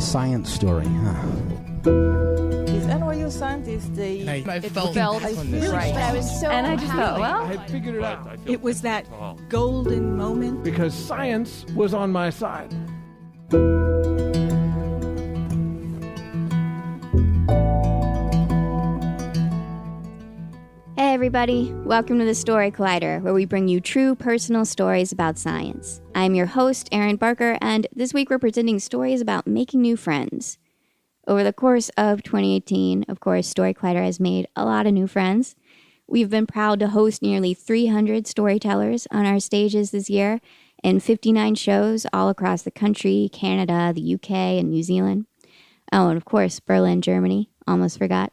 science story, huh? These NYU scientists, I felt right. But I was so And I just thought, well, I had figured it out. It was that golden moment. Because science was on my side. Hey everybody, welcome to the Story Collider, where we bring you true personal stories about science. I'm your host, Erin Barker, and this week we're presenting stories about making new friends. Over the course of 2018, of course, Story Collider has made a lot of new friends. We've been proud to host nearly 300 storytellers on our stages this year in 59 shows all across the country, Canada, the UK, and New Zealand. Oh, and of course, Berlin, Germany. Almost forgot.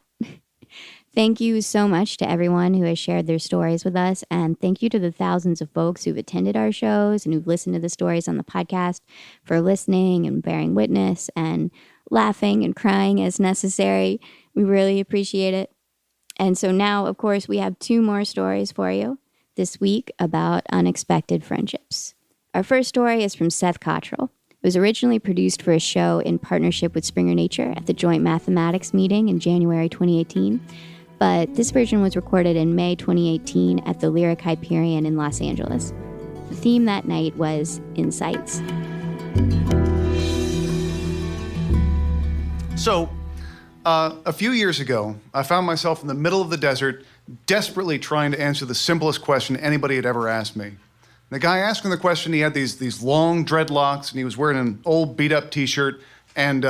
Thank you so much to everyone who has shared their stories with us, and thank you to the thousands of folks who've attended our shows and who've listened to the stories on the podcast for listening and bearing witness and laughing and crying as necessary. We really appreciate it. And so now, of course, we have 2 more stories for you this week about unexpected friendships. Our first story is from Seth Cottrell. It was originally produced for a show in partnership with Springer Nature at the Joint Mathematics meeting in January 2018. But this version was recorded in May 2018 at the Lyric Hyperion in Los Angeles. The theme that night was Insights. So, a few years ago, I found myself in the middle of the desert, desperately trying to answer the simplest question anybody had ever asked me. The guy asking the question, he had these long dreadlocks, and he was wearing an old beat-up T-shirt and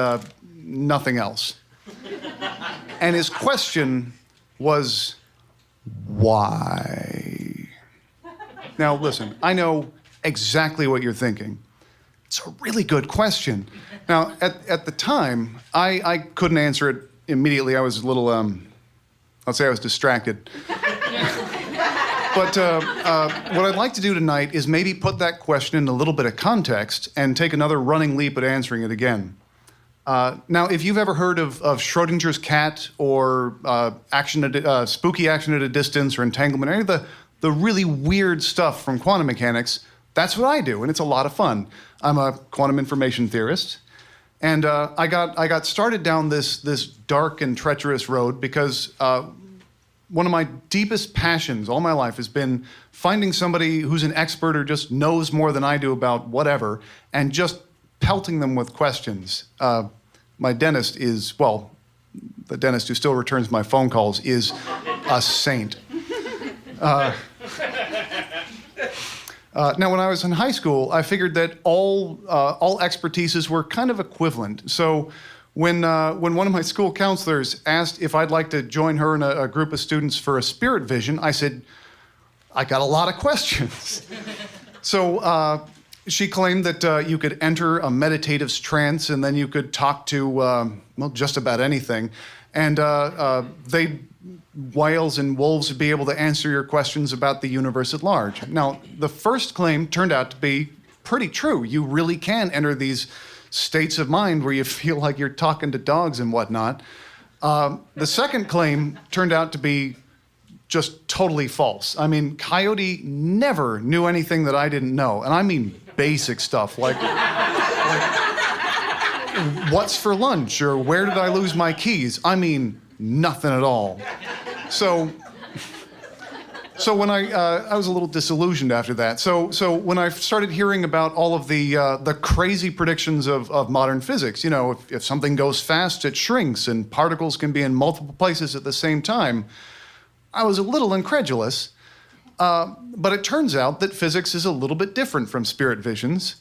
nothing else. And his question was, why? Now, listen, I know exactly what you're thinking. It's a really good question. Now, at the time, I couldn't answer it immediately. I was a little, I'll say I was distracted. But what I'd like to do tonight is maybe put that question in a little bit of context and take another running leap at answering it again. Now, if you've ever heard of Schrodinger's cat or spooky action at a distance or entanglement, any of the really weird stuff from quantum mechanics, that's what I do, and it's a lot of fun. I'm a quantum information theorist, and I got started down this dark and treacherous road because one of my deepest passions all my life has been finding somebody who's an expert or just knows more than I do about whatever, and just pelting them with questions. My dentist is, well, the dentist who still returns my phone calls is a saint. Now, when I was in high school, I figured that all expertises were kind of equivalent. So when one of my school counselors asked if I'd like to join her and a group of students for a spirit vision, I said, I got a lot of questions. So she claimed that you could enter a meditative trance and then you could talk to, well, just about anything. And whales and wolves would be able to answer your questions about the universe at large. Now, the first claim turned out to be pretty true. You really can enter these states of mind where you feel like you're talking to dogs and whatnot. The second claim turned out to be just totally false. I mean, Coyote never knew anything that I didn't know, and I mean basic stuff like what's for lunch or where did I lose my keys? I mean, nothing at all. So when I was a little disillusioned after that. So when I started hearing about all of the crazy predictions of modern physics, you know, if something goes fast, it shrinks, and particles can be in multiple places at the same time, I was a little incredulous. But it turns out that physics is a little bit different from spirit visions.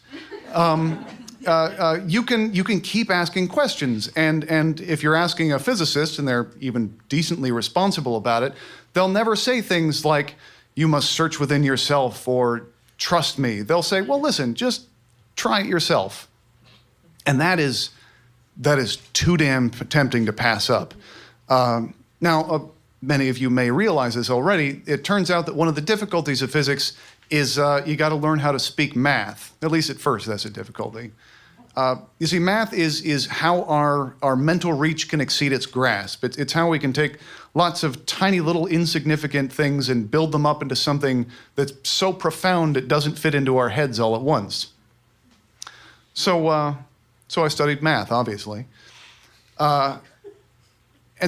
You can keep asking questions, and if you're asking a physicist, and they're even decently responsible about it, they'll never say things like, you must search within yourself or trust me. They'll say, well, listen, just try it yourself. And that is too damn tempting to pass up. Now, many of you may realize this already. It turns out that one of the difficulties of physics is you got to learn how to speak math. At least at first, that's a difficulty. You see, math is how our mental reach can exceed its grasp. It's how we can take lots of tiny little insignificant things and build them up into something that's so profound it doesn't fit into our heads all at once. So So I studied math, obviously. And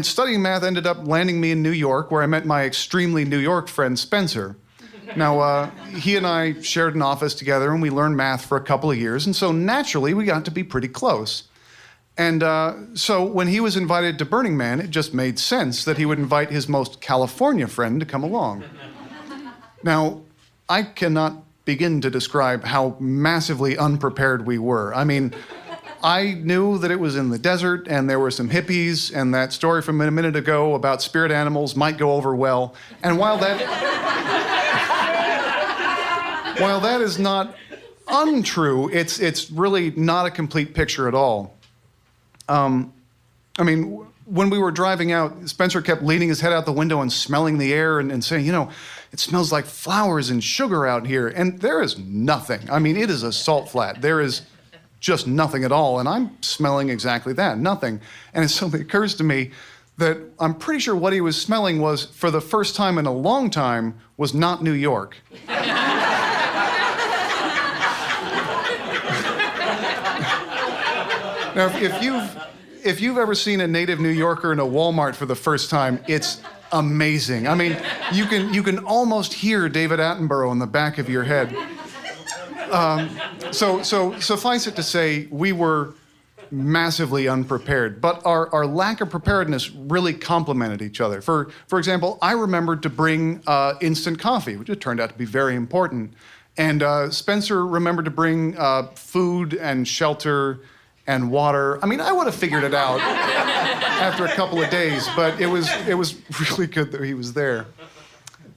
studying math ended up landing me in New York, where I met my extremely New York friend, Spencer. Now, he and I shared an office together, and we learned math for a couple of years, and so naturally, we got to be pretty close. And so when he was invited to Burning Man, it just made sense that he would invite his most California friend to come along. Now, I cannot begin to describe how massively unprepared we were. I mean, I knew that it was in the desert and there were some hippies, and that story from a minute ago about spirit animals might go over well. And while that is not untrue, it's really not a complete picture at all. I mean, when we were driving out, Spencer kept leaning his head out the window and smelling the air and saying, you know, it smells like flowers and sugar out here. And there is nothing. I mean, it is a salt flat. There is just nothing at all. And I'm smelling exactly that, nothing. And it suddenly occurs to me that I'm pretty sure what he was smelling was, for the first time in a long time, was not New York. Now, if you've ever seen a native New Yorker in a Walmart for the first time, it's amazing. I mean, you can almost hear David Attenborough in the back of your head. So suffice it to say, we were massively unprepared, but our lack of preparedness really complemented each other. For example, I remembered to bring instant coffee, which it turned out to be very important, and Spencer remembered to bring food and shelter and water. I mean, I would have figured it out after a couple of days, but it was really good that he was there.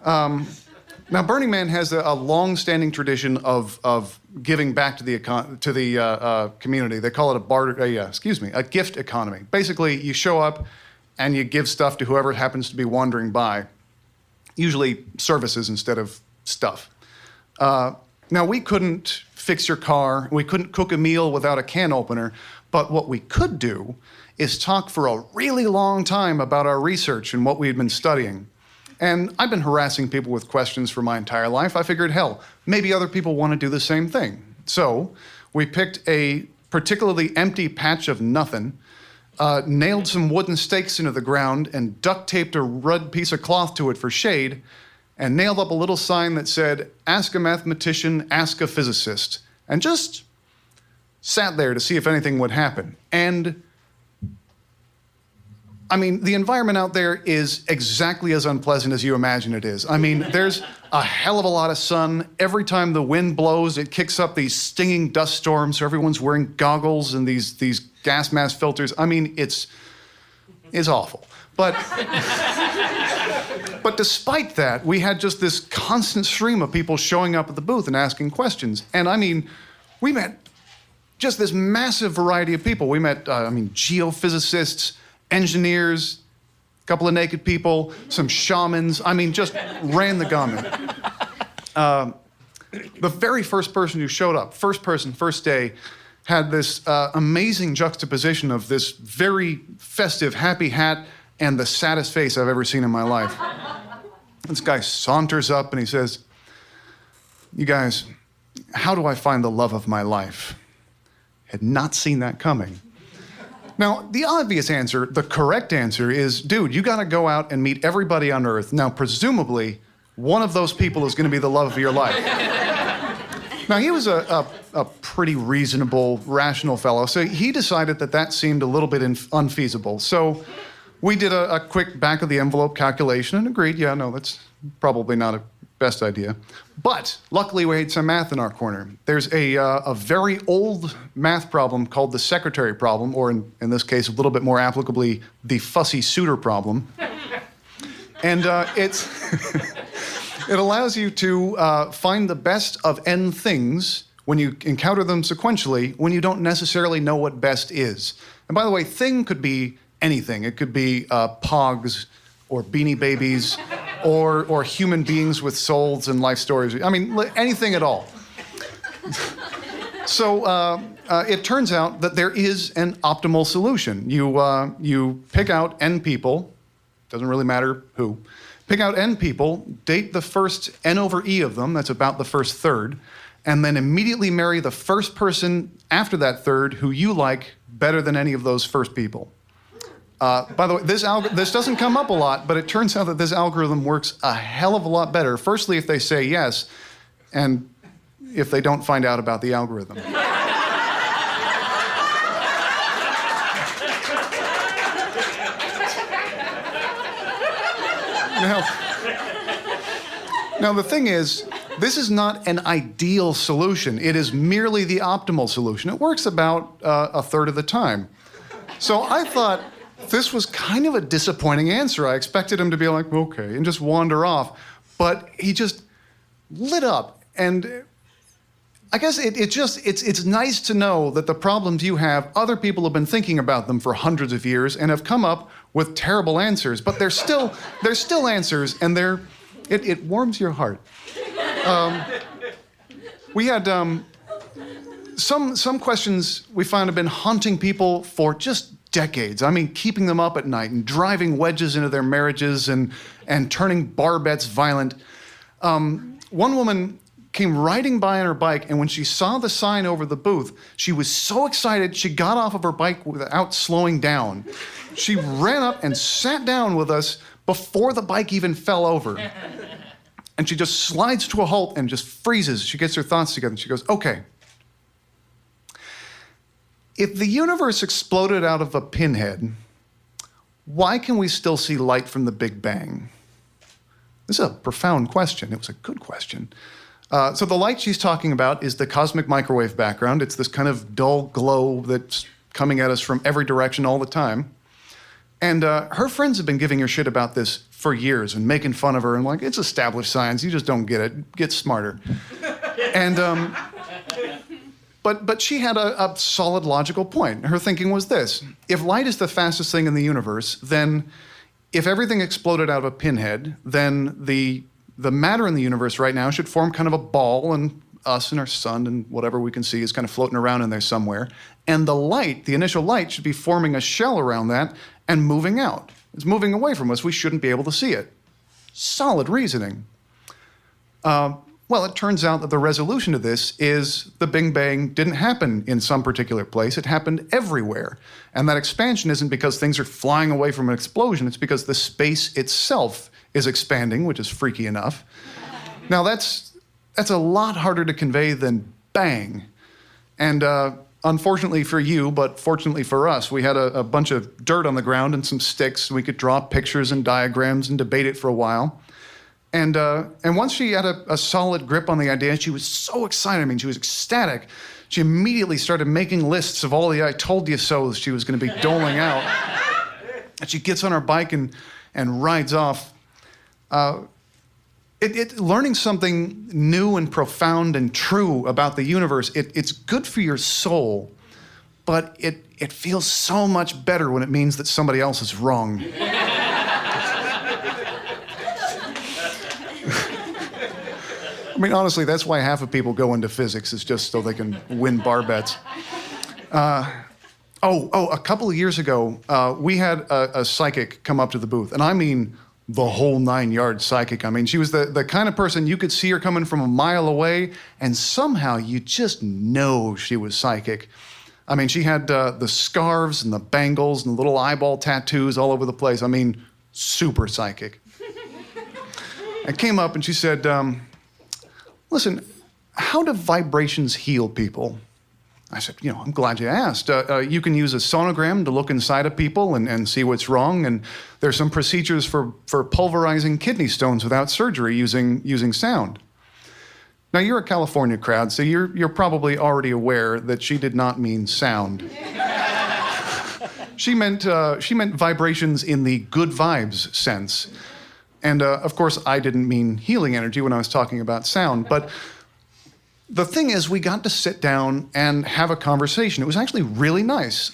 Now, Burning Man has a long-standing tradition of giving back to the community. They call it a gift economy. Basically, you show up and you give stuff to whoever happens to be wandering by, usually services instead of stuff. Now, we couldn't fix your car, we couldn't cook a meal without a can opener, but what we could do is talk for a really long time about our research and what we'd been studying. And I've been harassing people with questions for my entire life. I figured, hell, maybe other people want to do the same thing. So we picked a particularly empty patch of nothing, nailed some wooden stakes into the ground, and duct taped a red piece of cloth to it for shade, and nailed up a little sign that said, "Ask a mathematician, ask a physicist," and just sat there to see if anything would happen. And I mean, the environment out there is exactly as unpleasant as you imagine it is. I mean, there's a hell of a lot of sun. Every time the wind blows, it kicks up these stinging dust storms, so everyone's wearing goggles and these gas mask filters. I mean, it's awful. But despite that, we had just this constant stream of people showing up at the booth and asking questions. And I mean, we met just this massive variety of people. We met, geophysicists, engineers, a couple of naked people, some shamans. I mean, just ran the gamut. The very first person who showed up, first day, had this amazing juxtaposition of this very festive, happy hat and the saddest face I've ever seen in my life. This guy saunters up and he says, "You guys, how do I find the love of my life?" Had not seen that coming. Now, the obvious answer, the correct answer is, dude, you gotta go out and meet everybody on Earth. Now, presumably, one of those people is gonna be the love of your life. Now, he was a pretty reasonable, rational fellow, so he decided that seemed a little bit unfeasible. So we did a quick back-of-the-envelope calculation and agreed, yeah, no, that's probably not a best idea. But luckily, we had some math in our corner. There's a very old math problem called the secretary problem, or in this case, a little bit more applicably, the fussy suitor problem. And it allows you to find the best of n things when you encounter them sequentially, when you don't necessarily know what best is. And by the way, thing could be anything. It could be pogs, or Beanie Babies, or human beings with souls and life stories. I mean, anything at all. So it turns out that there is an optimal solution. You pick out n people, doesn't really matter who, pick out n people, date the first n over e of them, that's about the first third, and then immediately marry the first person after that third who you like better than any of those first people. By the way, this doesn't come up a lot, but it turns out that this algorithm works a hell of a lot better. Firstly, if they say yes, and if they don't find out about the algorithm. Now, the thing is, this is not an ideal solution. It is merely the optimal solution. It works about a third of the time. So I thought this was kind of a disappointing answer. I expected him to be like, okay, and just wander off. But he just lit up. And I guess it's nice to know that the problems you have, other people have been thinking about them for hundreds of years and have come up with terrible answers. But they're still answers, and it warms your heart. We had some questions we found have been haunting people for just decades. I mean, keeping them up at night and driving wedges into their marriages and turning bar bets violent. One woman came riding by on her bike, and when she saw the sign over the booth, she was so excited she got off of her bike without slowing down. She ran up and sat down with us before the bike even fell over. And she just slides to a halt and just freezes. She gets her thoughts together and she goes, okay. If the universe exploded out of a pinhead, why can we still see light from the Big Bang? This is a profound question. It was a good question. So the light she's talking about is the cosmic microwave background. It's this kind of dull glow that's coming at us from every direction all the time. And her friends have been giving her shit about this for years and making fun of her and like, it's established science, you just don't get it, get smarter. And, but she had a solid logical point. Her thinking was this: if light is the fastest thing in the universe, then if everything exploded out of a pinhead, then the matter in the universe right now should form kind of a ball, and us and our sun and whatever we can see is kind of floating around in there somewhere. And the light, the initial light, should be forming a shell around that and moving out. It's moving away from us. We shouldn't be able to see it. Solid reasoning. Well, it turns out that the resolution to this is the Big Bang didn't happen in some particular place. It happened everywhere. And that expansion isn't because things are flying away from an explosion. It's because the space itself is expanding, which is freaky enough. Now, that's a lot harder to convey than bang. And unfortunately for you, but fortunately for us, we had a bunch of dirt on the ground and some sticks. We could draw pictures and diagrams and debate it for a while. And once she had a solid grip on the idea, she was so excited. I mean, she was ecstatic. She immediately started making lists of all the I told you so's she was going to be doling out. And she gets on her bike and rides off. Learning something new and profound and true about the universe, it's good for your soul, but it feels so much better when it means that somebody else is wrong. I mean, honestly, that's why half of people go into physics, is just so they can win bar bets. A couple of years ago, we had a psychic come up to the booth, and I mean the whole 9-yard psychic. I mean, she was the kind of person you could see her coming from a mile away, and somehow you just know she was psychic. I mean, she had the scarves and the bangles and the little eyeball tattoos all over the place. I mean, super psychic. And came up and she said, listen, how do vibrations heal people? I said, I'm glad you asked. You can use a sonogram to look inside of people and see what's wrong. And there's some procedures for pulverizing kidney stones without surgery using sound. Now, you're a California crowd, so you're probably already aware that she did not mean sound. She meant vibrations in the good vibes sense. And of course, I didn't mean healing energy when I was talking about sound. But the thing is, we got to sit down and have a conversation. It was actually really nice.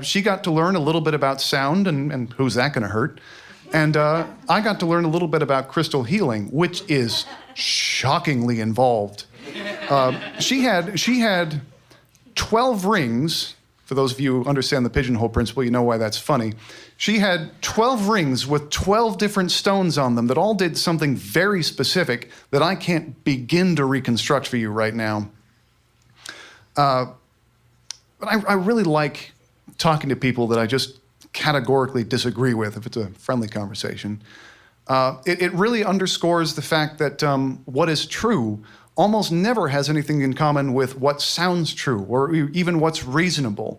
She got to learn a little bit about sound, and who's that going to hurt? And I got to learn a little bit about crystal healing, which is shockingly involved. She had 12 rings For those of you who understand the pigeonhole principle, you know why that's funny. She had 12 rings with 12 different stones on them that all did something very specific that I can't begin to reconstruct for you right now. But I really like talking to people that I just categorically disagree with, if it's a friendly conversation. It really underscores the fact that what is true almost never has anything in common with what sounds true or even what's reasonable.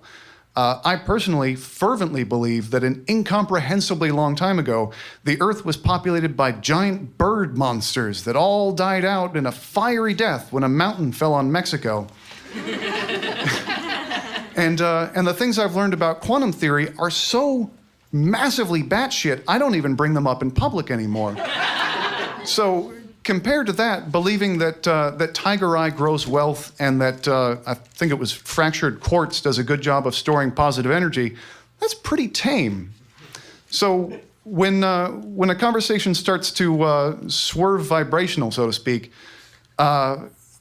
I personally fervently believe that an incomprehensibly long time ago, the Earth was populated by giant bird monsters that all died out in a fiery death when a mountain fell on Mexico. And the things I've learned about quantum theory are so massively batshit, I don't even bring them up in public anymore. So compared to that, believing that tiger eye grows wealth and that I think it was fractured quartz does a good job of storing positive energy, that's pretty tame. So when a conversation starts to swerve vibrational, so to speak,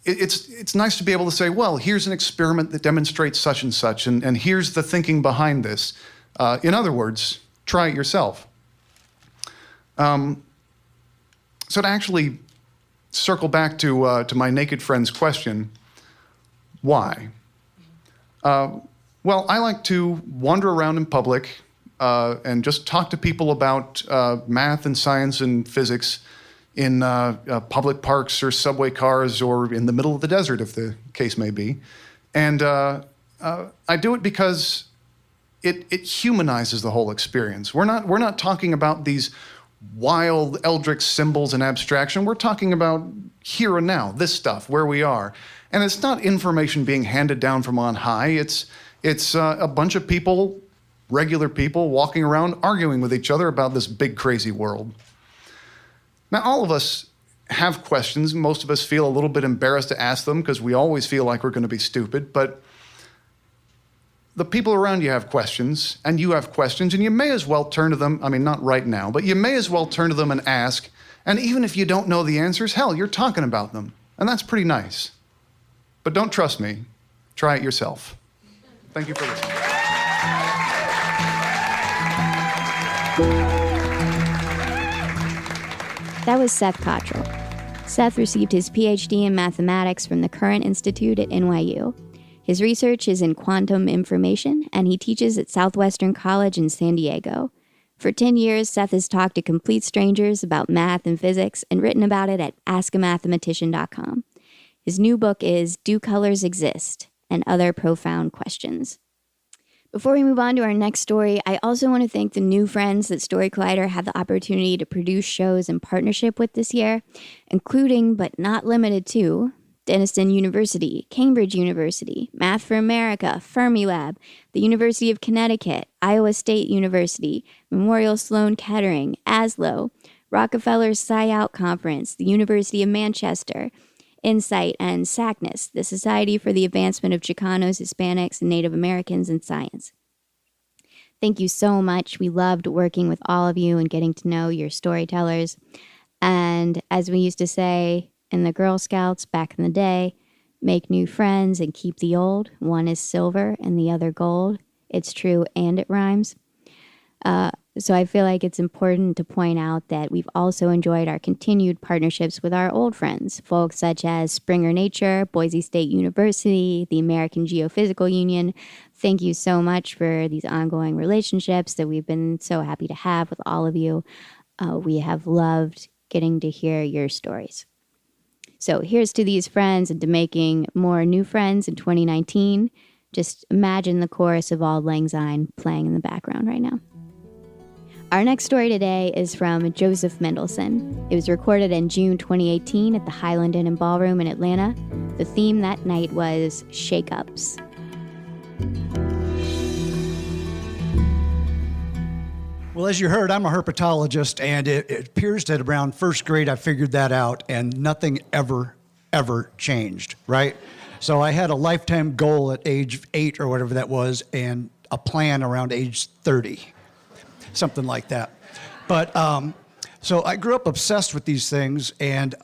it's nice to be able to say, well, here's an experiment that demonstrates such and here's the thinking behind this. In other words, try it yourself. So to actually circle back to my naked friend's question, why? Well, I like to wander around in public and just talk to people about math and science and physics in public parks or subway cars or in the middle of the desert, if the case may be. And I do it because it humanizes the whole experience. We're not talking about these wild eldritch symbols and abstraction. We're talking about here and now, this stuff, where we are. And it's not information being handed down from on high. It's a bunch of people, regular people, walking around arguing with each other about this big, crazy world. Now, all of us have questions. Most of us feel a little bit embarrassed to ask them because we always feel like we're going to be stupid. But the people around you have questions, and you have questions, and you may as well turn to them. I mean, not right now, but you may as well turn to them and ask. And even if you don't know the answers, hell, you're talking about them. And that's pretty nice. But don't trust me. Try it yourself. Thank you for listening. That was Seth Cottrell. Seth received his PhD in mathematics from the Courant Institute at NYU. His research is in quantum information, and he teaches at Southwestern College in San Diego. For 10 years, Seth has talked to complete strangers about math and physics and written about it at askamathematician.com. His new book is Do Colors Exist? And Other Profound Questions. Before we move on to our next story, I also want to thank the new friends that Story Collider had the opportunity to produce shows in partnership with this year, including but not limited to Denison University, Cambridge University, Math for America, Fermilab, the University of Connecticut, Iowa State University, Memorial Sloan Kettering, ASLO, Rockefeller Sci-Out Conference, the University of Manchester, Insight, and SACNAS, the Society for the Advancement of Chicanos, Hispanics, and Native Americans in Science. Thank you so much. We loved working with all of you and getting to know your storytellers. And as we used to say in the Girl Scouts back in the day, make new friends and keep the old. One is silver and the other gold. It's true and it rhymes. So I feel like it's important to point out that we've also enjoyed our continued partnerships with our old friends, folks such as Springer Nature, Boise State University, the American Geophysical Union. Thank you so much for these ongoing relationships that we've been so happy to have with all of you. We have loved getting to hear your stories. So here's to these friends and to making more new friends in 2019. Just imagine the chorus of Auld Lang Syne playing in the background right now. Our next story today is from Joseph Mendelson. It was recorded in June 2018 at the Highland Inn and Ballroom in Atlanta. The theme that night was shake-ups. Well, as you heard, I'm a herpetologist, and it appears that around first grade I figured that out, and nothing ever changed, right? So I had a lifetime goal at age 8 or whatever that was, and a plan around age 30. Something like that. But so I grew up obsessed with these things, and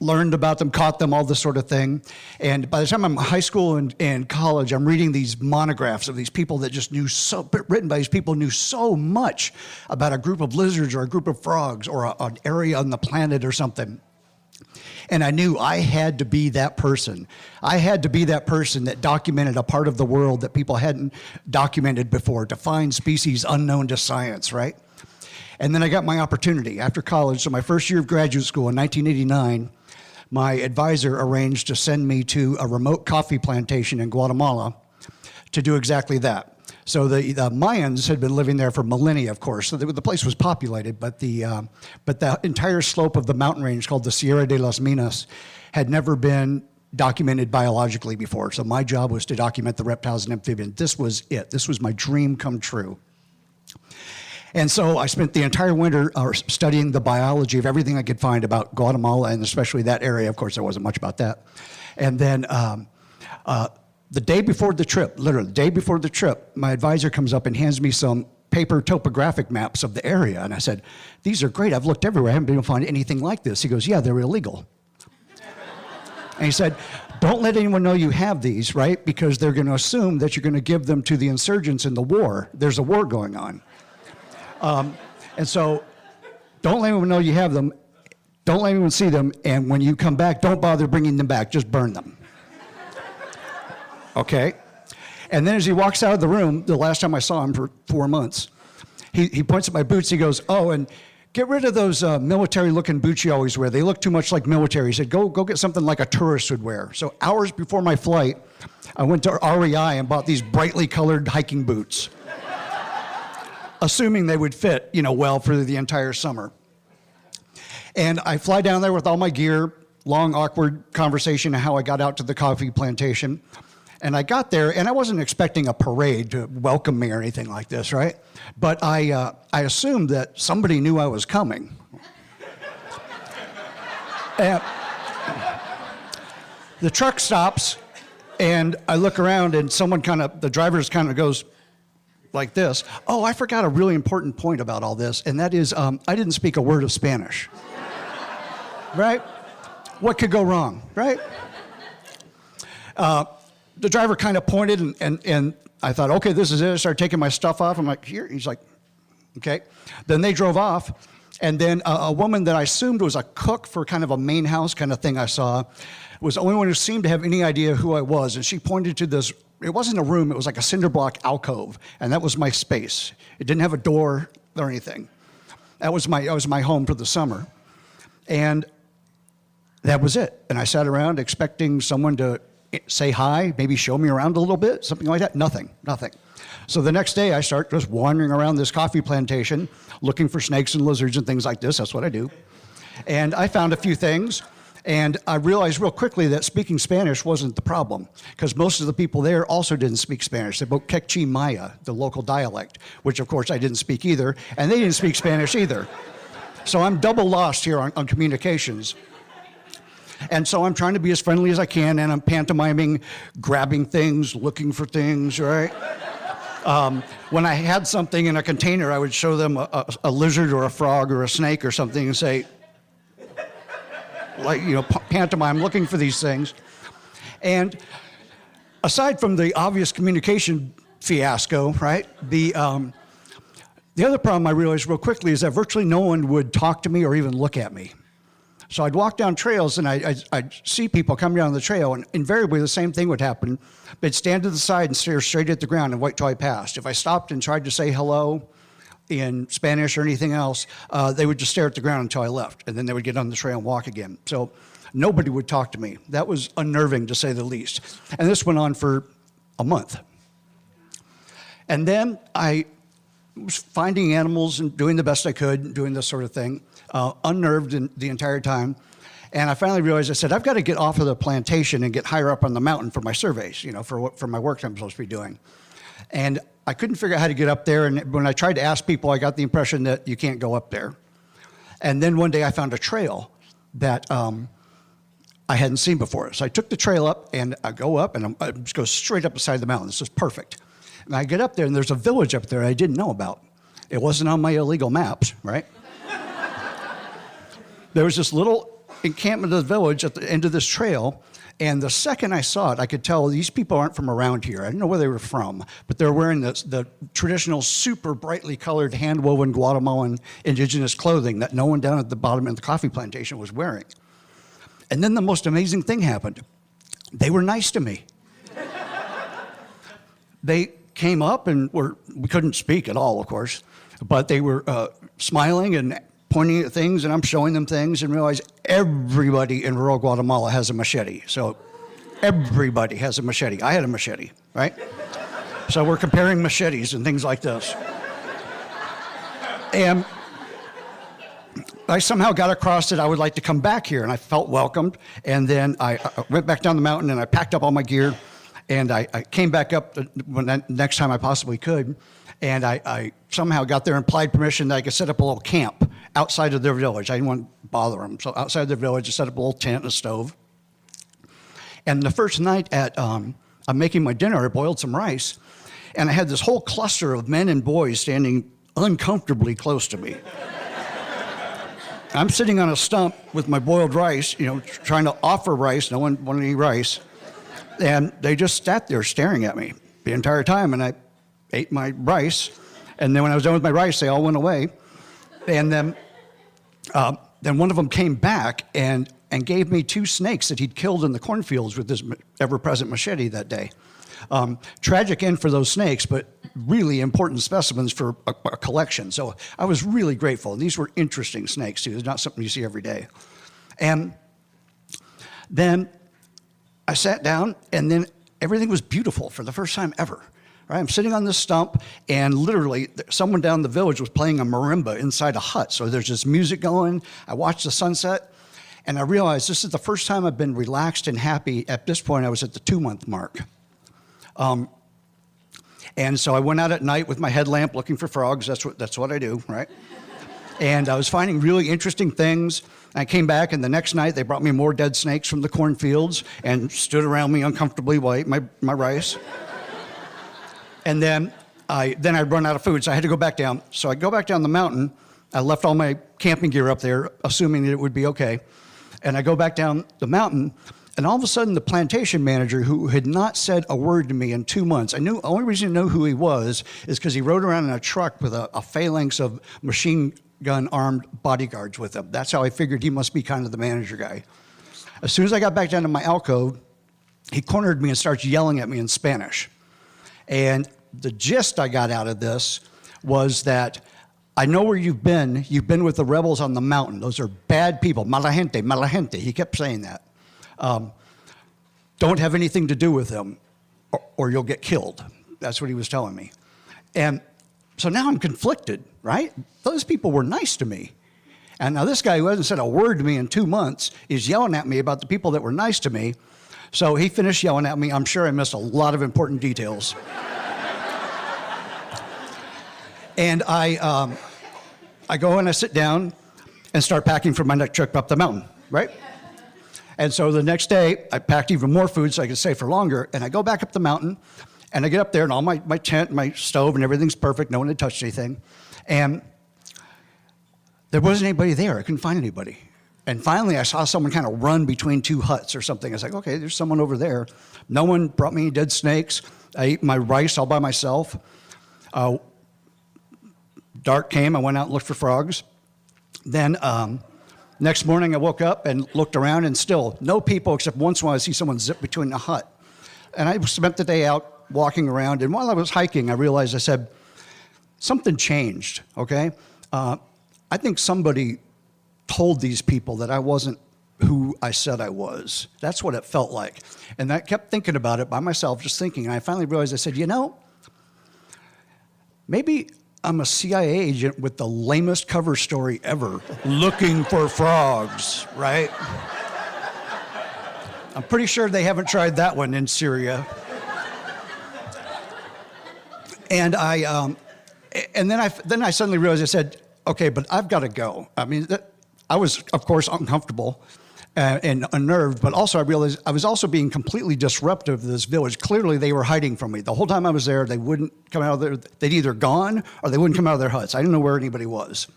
learned about them, caught them, all this sort of thing. And by the time I'm in high school and college, I'm reading these monographs of these people that just knew written by these people who knew so much about a group of lizards or a group of frogs or an area on the planet or something. And I knew I had to be that person. I had to be that person that documented a part of the world that people hadn't documented before, to find species unknown to science, right? And then I got my opportunity after college. So my first year of graduate school in 1989, my advisor arranged to send me to a remote coffee plantation in Guatemala to do exactly that. So the Mayans had been living there for millennia, of course. So the place was populated, but the entire slope of the mountain range called the Sierra de las Minas had never been documented biologically before. So my job was to document the reptiles and amphibians. This was it. This was my dream come true. And so I spent the entire winter studying the biology of everything I could find about Guatemala, and especially that area. Of course, there wasn't much about that. And then the day before the trip, literally the day before the trip, my advisor comes up and hands me some paper topographic maps of the area. And I said, these are great. I've looked everywhere. I haven't been able to find anything like this. He goes, yeah, they're illegal. And he said, don't let anyone know you have these, right? Because they're going to assume that you're going to give them to the insurgents in the war. There's a war going on. And so don't let anyone know you have them. Don't let anyone see them. And when you come back, don't bother bringing them back. Just burn them. Okay? And then as he walks out of the room, the last time I saw him for 4 months, he points at my boots. He goes, oh, and get rid of those military-looking boots you always wear. They look too much like military. He said, go get something like a tourist would wear. So hours before my flight, I went to REI and bought these brightly colored hiking boots, assuming they would fit, well for the entire summer. And I fly down there with all my gear, long, awkward conversation of how I got out to the coffee plantation. And I got there, and I wasn't expecting a parade to welcome me or anything like this, right? But I assumed that somebody knew I was coming. And the truck stops, and I look around, and the driver kind of goes like this. Oh, I forgot a really important point about all this, and that is I didn't speak a word of Spanish. Right? What could go wrong, right? The driver kind of pointed, and I thought, okay, this is it. I started taking my stuff off. I'm like, here. He's like, okay. Then they drove off, and then a woman that I assumed was a cook for kind of a main house kind of thing I saw was the only one who seemed to have any idea who I was, and she pointed to this. It wasn't a room. It was like a cinder block alcove, and that was my space. It didn't have a door or anything. That was my home for the summer, and that was it. And I sat around expecting someone to say hi, maybe show me around a little bit, something like that. Nothing. So the next day I start just wandering around this coffee plantation, looking for snakes and lizards and things like this. That's what I do. And I found a few things, and I realized real quickly that speaking Spanish wasn't the problem, because most of the people there also didn't speak Spanish. They spoke Quechua Maya, the local dialect, which of course I didn't speak either, and they didn't speak Spanish either. So I'm double lost here on communications. And so I'm trying to be as friendly as I can, and I'm pantomiming, grabbing things, looking for things, right? When I had something in a container, I would show them a lizard or a frog or a snake or something and say, pantomime, looking for these things. And aside from the obvious communication fiasco, right, the other problem I realized real quickly is that virtually no one would talk to me or even look at me. So I'd walk down trails, and I'd see people coming down the trail, and invariably the same thing would happen. They'd stand to the side and stare straight at the ground and wait till I passed. If I stopped and tried to say hello in Spanish or anything else, they would just stare at the ground until I left, and then they would get on the trail and walk again. So nobody would talk to me. That was unnerving, to say the least. And this went on for a month. And then I was finding animals and doing the best I could, doing this sort of thing. Unnerved the entire time. And I finally realized, I said, I've got to get off of the plantation and get higher up on the mountain for my surveys, for my work I'm supposed to be doing. And I couldn't figure out how to get up there. And when I tried to ask people, I got the impression that you can't go up there. And then one day I found a trail that I hadn't seen before. So I took the trail up, and I go up, and I just go straight up the side of the mountain. This is perfect. And I get up there, and there's a village up there I didn't know about. It wasn't on my illegal maps, right? There was this little encampment of the village at the end of this trail. And the second I saw it, I could tell these people aren't from around here. I didn't know where they were from, but they're wearing the traditional super brightly colored hand-woven Guatemalan indigenous clothing that no one down at the bottom of the coffee plantation was wearing. And then the most amazing thing happened. They were nice to me. They came up and we couldn't speak at all, of course, but they were smiling and pointing at things, and I'm showing them things, and realize everybody in rural Guatemala has a machete. So everybody has a machete. I had a machete, right? So we're comparing machetes and things like this. And I somehow got across that I would like to come back here, and I felt welcomed. And then I went back down the mountain, and I packed up all my gear, and I came back up next time I possibly could. And I somehow got their implied permission that I could set up a little camp outside of their village. I didn't want to bother them. So outside their village, I set up a little tent and a stove. And the first night I'm making my dinner, I boiled some rice, and I had this whole cluster of men and boys standing uncomfortably close to me. I'm sitting on a stump with my boiled rice, trying to offer rice. No one wanted any rice. And they just sat there staring at me the entire time, and I ate my rice, and then when I was done with my rice, they all went away. And then one of them came back and gave me 2 snakes that he'd killed in the cornfields with his ever-present machete that day. Tragic end for those snakes, but really important specimens for a collection. So I was really grateful. And these were interesting snakes, too. It's not something you see every day. And then I sat down, and then everything was beautiful for the first time ever. Right? I'm sitting on this stump, and literally someone down the village was playing a marimba inside a hut. So there's this music going. I watched the sunset, and I realized this is the first time I've been relaxed and happy. At this point, I was at the 2-month mark. And so I went out at night with my headlamp looking for frogs. That's what I do, right? And I was finding really interesting things. I came back, and the next night they brought me more dead snakes from the cornfields and stood around me uncomfortably while I ate my rice. And then I'd run out of food, so I had to go back down. So I go back down the mountain. I left all my camping gear up there, assuming that it would be okay. And I go back down the mountain, and all of a sudden the plantation manager, who had not said a word to me in 2 months, the only reason I know who he was is because he rode around in a truck with a phalanx of machine gun armed bodyguards with him. That's how I figured he must be kind of the manager guy. As soon as I got back down to my alcove, he cornered me and starts yelling at me in Spanish. And the gist I got out of this was that I know where you've been. You've been with the rebels on the mountain. Those are bad people. Mala gente, mala gente. He kept saying that. Don't have anything to do with them or you'll get killed. That's what he was telling me. And so now I'm conflicted, right? Those people were nice to me. And now this guy who hasn't said a word to me in 2 months is yelling at me about the people that were nice to me. So he finished yelling at me. I'm sure I missed a lot of important details. And I go and I sit down and start packing for my next trip up the mountain, right? And so the next day, I packed even more food so I could stay for longer. And I go back up the mountain, and I get up there, and all my tent, my stove, and everything's perfect. No one had touched anything. And there wasn't anybody there. I couldn't find anybody. And finally, I saw someone kind of run between 2 huts or something. I was like, okay, there's someone over there. No one brought me any dead snakes. I ate my rice all by myself. Dark came. I went out and looked for frogs. Then next morning, I woke up and looked around, and still no people, except once in a while I see someone zip between a hut. And I spent the day out walking around. And while I was hiking, I realized, I said, something changed, okay? I think somebody told these people that I wasn't who I said I was. That's what it felt like. And I kept thinking about it by myself, just thinking. And I finally realized, I said, maybe I'm a CIA agent with the lamest cover story ever, looking for frogs, right? I'm pretty sure they haven't tried that one in Syria. And then I suddenly realized, I said, okay, but I've got to go. I mean, I was, of course, uncomfortable and unnerved, but also I realized I was also being completely disruptive to this village. Clearly, they were hiding from me. The whole time I was there, they wouldn't come out of their, they'd either gone or they wouldn't come out of their huts. I didn't know where anybody was.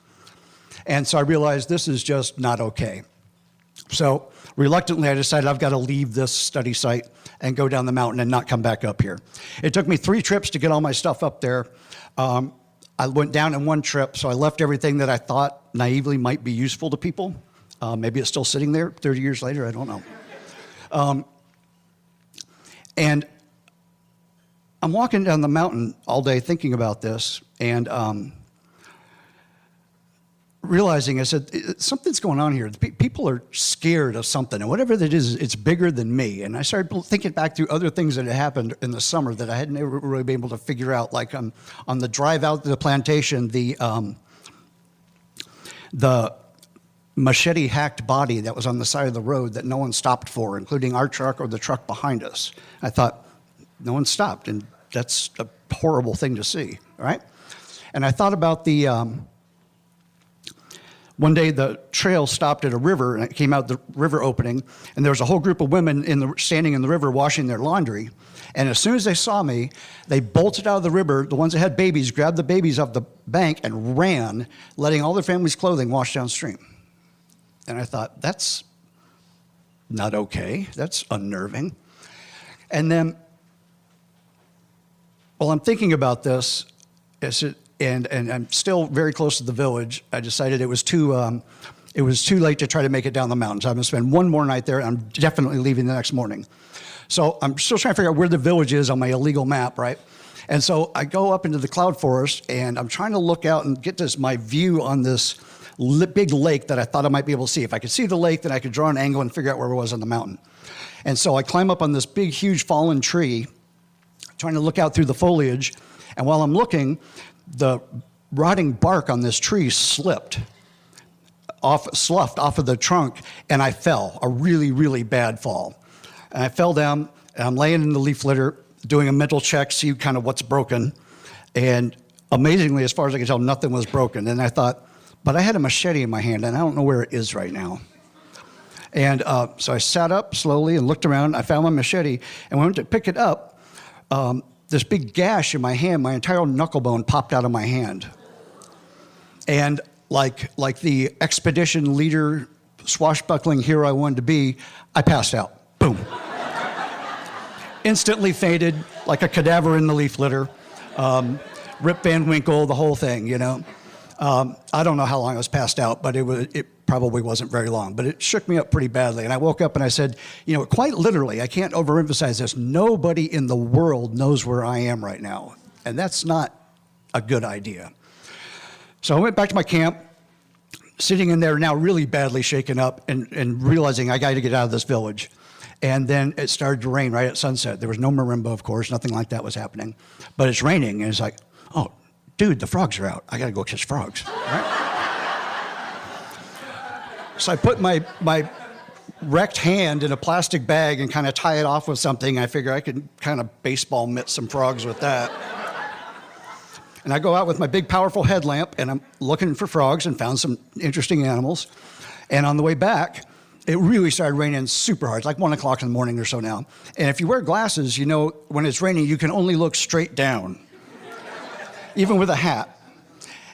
And so I realized this is just not okay. So reluctantly, I decided I've got to leave this study site and go down the mountain and not come back up here. It took me 3 trips to get all my stuff up there. I went down in one trip, so I left everything that I thought naively might be useful to people. Maybe it's still sitting there 30 years later, I don't know. And I'm walking down the mountain all day thinking about this, and realizing, I said, something's going on here. People are scared of something, and whatever that is, it's bigger than me. And I started thinking back through other things that had happened in the summer that I hadn't ever really been able to figure out. Like on the drive out to the plantation, the machete-hacked body that was on the side of the road that no one stopped for, including our truck or the truck behind us. I thought, no one stopped, and that's a horrible thing to see, right? And I thought about the... One day, the trail stopped at a river, and it came out the river opening, and there was a whole group of women standing in the river washing their laundry. And as soon as they saw me, they bolted out of the river. The ones that had babies grabbed the babies off the bank and ran, letting all their family's clothing wash downstream. And I thought, that's not okay. That's unnerving. And then, while I'm thinking about this, and I'm still very close to the village, I decided it was too late to try to make it down the mountain. So I'm going to spend one more night there, and I'm definitely leaving the next morning. So I'm still trying to figure out where the village is on my illegal map, right? And so I go up into the cloud forest, and I'm trying to look out and get my view on this big lake that I thought I might be able to see. If I could see the lake, then I could draw an angle and figure out where it was on the mountain. And so I climb up on this big, huge fallen tree, trying to look out through the foliage. And while I'm looking, the rotting bark on this tree sloughed off of the trunk, and I fell, a really, really bad fall. And I fell down, and I'm laying in the leaf litter, doing a mental check, see kind of what's broken. And amazingly, as far as I can tell, nothing was broken. And I thought, but I had a machete in my hand, and I don't know where it is right now. And so I sat up slowly and looked around. I found my machete, and when I went to pick it up, this big gash in my hand, my entire knuckle bone popped out of my hand. And like the expedition leader, swashbuckling hero I wanted to be, I passed out. Boom. Instantly fainted, like a cadaver in the leaf litter. Rip Van Winkle, the whole thing, you know. I don't know how long I was passed out, but it probably wasn't very long. But it shook me up pretty badly. And I woke up and I said, you know, quite literally, I can't overemphasize this, nobody in the world knows where I am right now. And that's not a good idea. So I went back to my camp, sitting in there now really badly shaken up and realizing I got to get out of this village. And then it started to rain right at sunset. There was no marimba, of course, nothing like that was happening. But it's raining, and it's like, oh, dude, the frogs are out. I got to go catch frogs, right? So I put my wrecked hand in a plastic bag and kind of tie it off with something. I figure I could kind of baseball mitt some frogs with that. And I go out with my big, powerful headlamp, and I'm looking for frogs and found some interesting animals. And on the way back, it really started raining super hard. It's like 1 o'clock in the morning or so now. And if you wear glasses, you know when it's raining, you can only look straight down, even with a hat.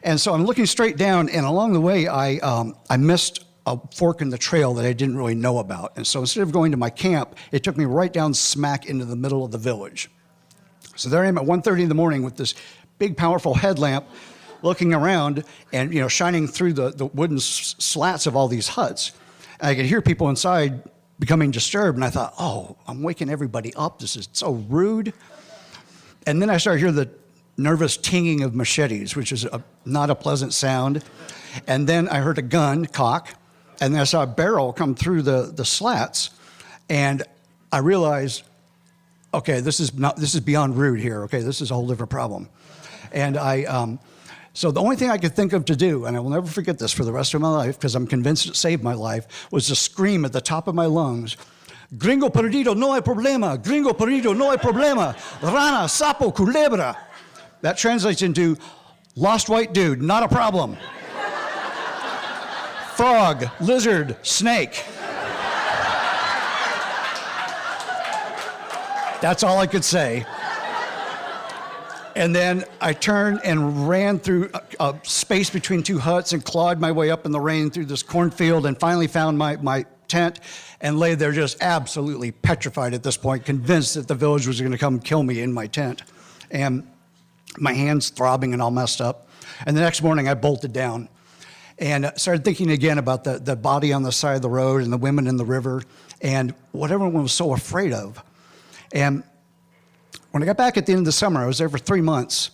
And so I'm looking straight down, and along the way, I missed a fork in the trail that I didn't really know about. And so instead of going to my camp, it took me right down smack into the middle of the village. So there I am at 1:30 in the morning with this big, powerful headlamp looking around and, you know, shining through the wooden slats of all these huts. And I could hear people inside becoming disturbed, and I thought, oh, I'm waking everybody up. This is so rude. And then I started hearing the nervous tinging of machetes, which is not a pleasant sound. And then I heard a gun cock, and then I saw a barrel come through the slats, and I realized, okay, this is beyond rude here. Okay, this is a whole different problem. And so the only thing I could think of to do, and I will never forget this for the rest of my life, because I'm convinced it saved my life, was to scream at the top of my lungs, "Gringo perdido, no hay problema. Gringo perdido, no hay problema. Rana, sapo, culebra." That translates into lost white dude, not a problem. Frog, lizard, snake. That's all I could say. And then I turned and ran through a space between two huts and clawed my way up in the rain through this cornfield and finally found my tent and lay there just absolutely petrified at this point, convinced that the village was going to come kill me in my tent. And my hands throbbing and all messed up. And the next morning I bolted down and started thinking again about the body on the side of the road and the women in the river and what everyone was so afraid of. And when I got back at the end of the summer, I was there for 3 months.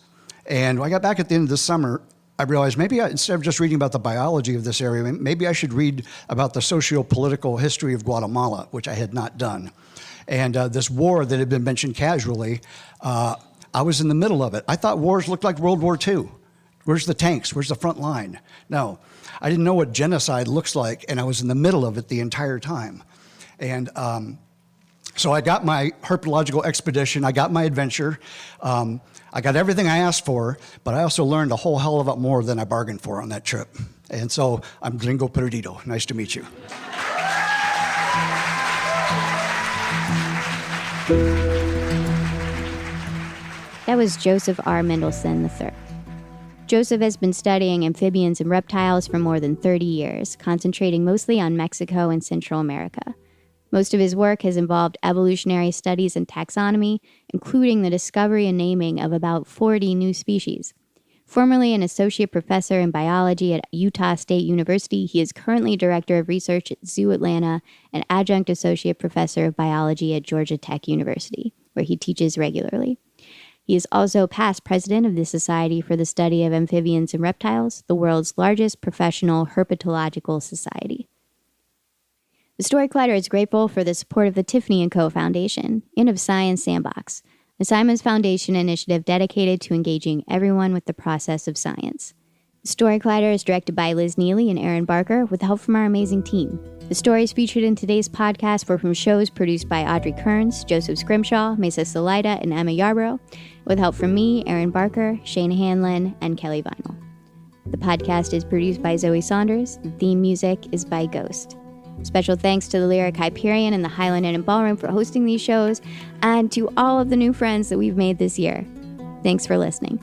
And when I got back at the end of the summer, I realized maybe instead of just reading about the biology of this area, maybe I should read about the socio-political history of Guatemala, which I had not done. And this war that had been mentioned casually, I was in the middle of it. I thought wars looked like World War II. Where's the tanks? Where's the front line? No, I didn't know what genocide looks like, and I was in the middle of it the entire time. And so I got my herpetological expedition. I got my adventure. I got everything I asked for, but I also learned a whole hell of a lot more than I bargained for on that trip. And so I'm Gringo Perdido. Nice to meet you. That was Joseph R. Mendelson III. Joseph has been studying amphibians and reptiles for more than 30 years, concentrating mostly on Mexico and Central America. Most of his work has involved evolutionary studies and taxonomy, including the discovery and naming of about 40 new species. Formerly an associate professor in biology at Utah State University, he is currently director of research at Zoo Atlanta and adjunct associate professor of biology at Georgia Tech University, where he teaches regularly. He is also past president of the Society for the Study of Amphibians and Reptiles, the world's largest professional herpetological society. The Story Collider is grateful for the support of the Tiffany & Co. Foundation and of Science Sandbox, a Simons Foundation initiative dedicated to engaging everyone with the process of science. The Story Collider is directed by Liz Neely and Aaron Barker with help from our amazing team. The stories featured in today's podcast were from shows produced by Audrey Kearns, Joseph Scrimshaw, Mesa Salida, and Emma Yarbrough, with help from me, Aaron Barker, Shane Hanlon, and Kelly Vinyl. The podcast is produced by Zoe Saunders. The theme music is by Ghost. Special thanks to the Lyric Hyperion and the Highland Inn and Ballroom for hosting these shows, and to all of the new friends that we've made this year. Thanks for listening.